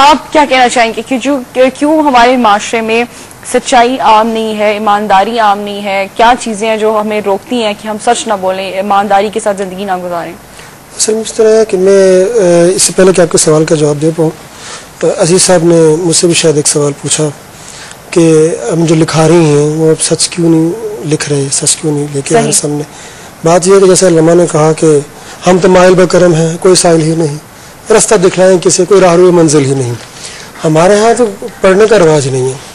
آپ کیا کہنا چاہیں گے کہ کیوں ہمارے معاشرے میں سچائی عام نہیں ہے، ایمانداری عام نہیں ہے؟ کیا چیزیں ہیں جو ہمیں روکتی ہیں کہ ہم سچ نہ بولیں، ایمانداری کے ساتھ زندگی نہ گزاریں؟ سر اس طرح ہے کہ میں اس سے پہلے کہ آپ کے سوال کا جواب دے پاؤں، عزیز صاحب نے مجھ سے بھی شاید ایک سوال پوچھا کہ ہم جو لکھا رہی ہیں وہ اب سچ کیوں نہیں لکھ رہے، سچ کیوں نہیں لے کے آ رہے سامنے۔ بات یہ ہے کہ جیسے علماء نے کہا کہ ہم تو مائل بکرم ہیں، کوئی سائل ہی نہیں، رستہ دکھلائیں کسی، کوئی راہ روئے منزل ہی نہیں۔ ہمارے ہاں تو پڑھنے کا رواج نہیں ہے،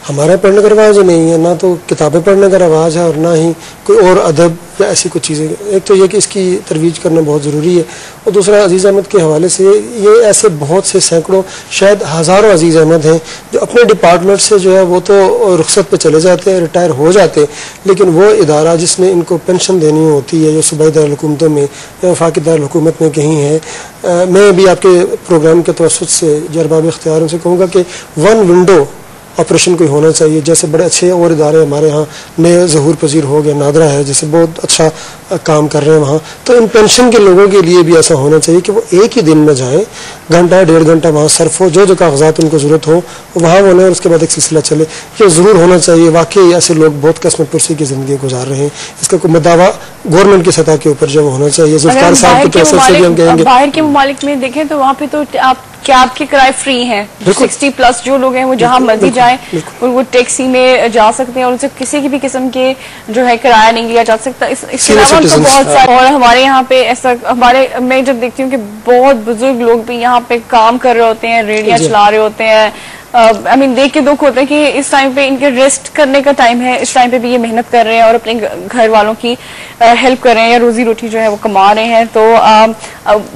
ہمارے پڑھنے کا رواج نہیں ہے، نہ تو کتابیں پڑھنے کا رواج ہے اور نہ ہی کوئی اور ادب یا ایسی کچھ چیزیں۔ ایک تو یہ کہ اس کی ترویج کرنا بہت ضروری ہے، اور دوسرا عزیز احمد کے حوالے سے یہ ایسے بہت سے سینکڑوں شاید ہزاروں عزیز احمد ہیں جو اپنے ڈپارٹمنٹ سے جو ہے وہ تو رخصت پہ چلے جاتے ہیں، ریٹائر ہو جاتے ہیں، لیکن وہ ادارہ جس نے ان کو پینشن دینی ہوتی ہے جو صوبائی دارالحکومتوں میں یا وفاقی دارالحکومت میں کہیں ہے، میں بھی آپ کے پروگرام کے توسط سے جو ارباب اختیاروں سے کہوں گا کہ ون ونڈو آپریشن کوئی ہونا چاہیے۔ جیسے بڑے اچھے اور ادارے ہمارے ہاں نئے ظہور پذیر ہو گئے، نادرا ہے جیسے بہت اچھا کام کر رہے ہیں وہاں، تو ان پینشن کے لوگوں کے لیے بھی ایسا ہونا چاہیے کہ وہ ایک ہی دن میں جائیں، گھنٹہ ڈیڑھ گھنٹہ وہاں صرف ہو، جو کاغذات ان کو ضرورت ہو وہاں وہ لیں اور اس کے بعد ایک سلسلہ چلے۔ یہ ضرور ہونا چاہیے، واقعی ایسے لوگ بہت قسمت پرسی کی زندگی گزار رہے ہیں۔ اس کا کوئی دعویٰ گورنمنٹ کی سطح کے اوپر جو ہونا چاہیے۔ ذوالفقار صاحب کی کیسے سے بھی ہم کہیں گے باہر کے ممالک میں دیکھیں تو وہاں پہ تو آپ کیب کے کرائے فری ہیں، 60+ جو لوگ ہیں وہ جہاں مرضی جائیں وہ ٹیکسی میں جا سکتے ہیں اور ان سے کسی بھی قسم کے جو ہے کرایہ نہیں لیا جا سکتا۔ اس کے علاوہ تو بہت سارے، اور ہمارے یہاں پہ ایسا میں جب دیکھتی ہوں کہ بہت بزرگ لوگ بھی یہاں پہ کام کر رہے ہوتے ہیں، ریڑیاں چلا رہے ہوتے ہیں، دیکھ کے دکھ ہوتا ہے کہ اس ٹائم پہ ان کے ریسٹ کرنے کا ٹائم ہے، اس ٹائم پہ بھی یہ محنت کر رہے ہیں اور اپنے گھر والوں کی ہیلپ کر رہے ہیں یا روزی روٹی جو ہے وہ کما رہے ہیں۔ تو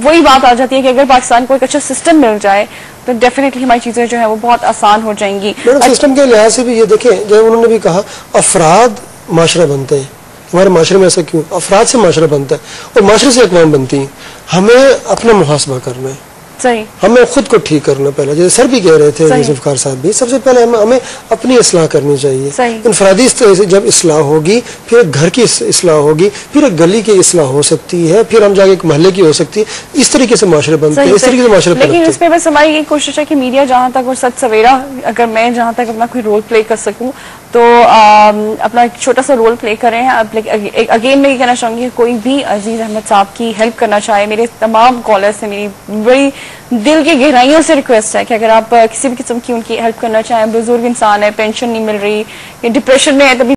وہی بات آ جاتی ہے کہ اگر پاکستان کو ایک اچھا سسٹم مل جائے تو ڈیفینیٹلی ہماری چیزیں جو ہیں وہ بہت آسان ہو جائیں گی۔ سسٹم کے لحاظ سے بھی یہ دیکھیں، جو انہوں نے بھی کہا افراد معاشرہ بنتے ہیں، ہمارے معاشرے میں ایسا کیوں؟ افراد سے معاشرہ بنتا ہے اور معاشرے سے اقوام بنتی ہیں۔ ہمیں اپنا محاسبہ کرنا ہے، صحیح، ہمیں خود کو ٹھیک کرنا پہلے، جیسے سر بھی کہہ رہے تھے ذوالفقار صاحب بھی، سب سے پہلے ہمیں اپنی اصلاح کرنی چاہیے۔ انفرادی جب اصلاح ہوگی پھر ایک گھر کی اصلاح ہوگی، پھر ایک گلی کی اصلاح ہو سکتی ہے، پھر ہم جا کے ایک محلے کی ہو سکتی ہے۔ اس طریقے سے معاشرے بنتے ہیں، اس طریقے سے معاشرے بنتے ہیں۔ لیکن اس پہ بس ہماری یہ کوشش ہے کہ میڈیا جہاں تک اور سچ سویرا، اگر میں جہاں تک اپنا کوئی رول پلے کر سکوں تو اپنا ایک چھوٹا سا رول پلے کریں۔ اگین میں یہ کہنا چاہوں گی کہ کوئی بھی عزیز احمد صاحب کی ہیلپ کرنا چاہے، میرے تمام کالرز سے میری بڑی دل کی گہرائیوں سے ریکویسٹ ہے کہ اگر آپ کسی بھی قسم کی ان کی ہیلپ کرنا چاہیں، بزرگ انسان ہے، پینشن نہیں مل رہی، ڈپریشن میں ہے، تبھی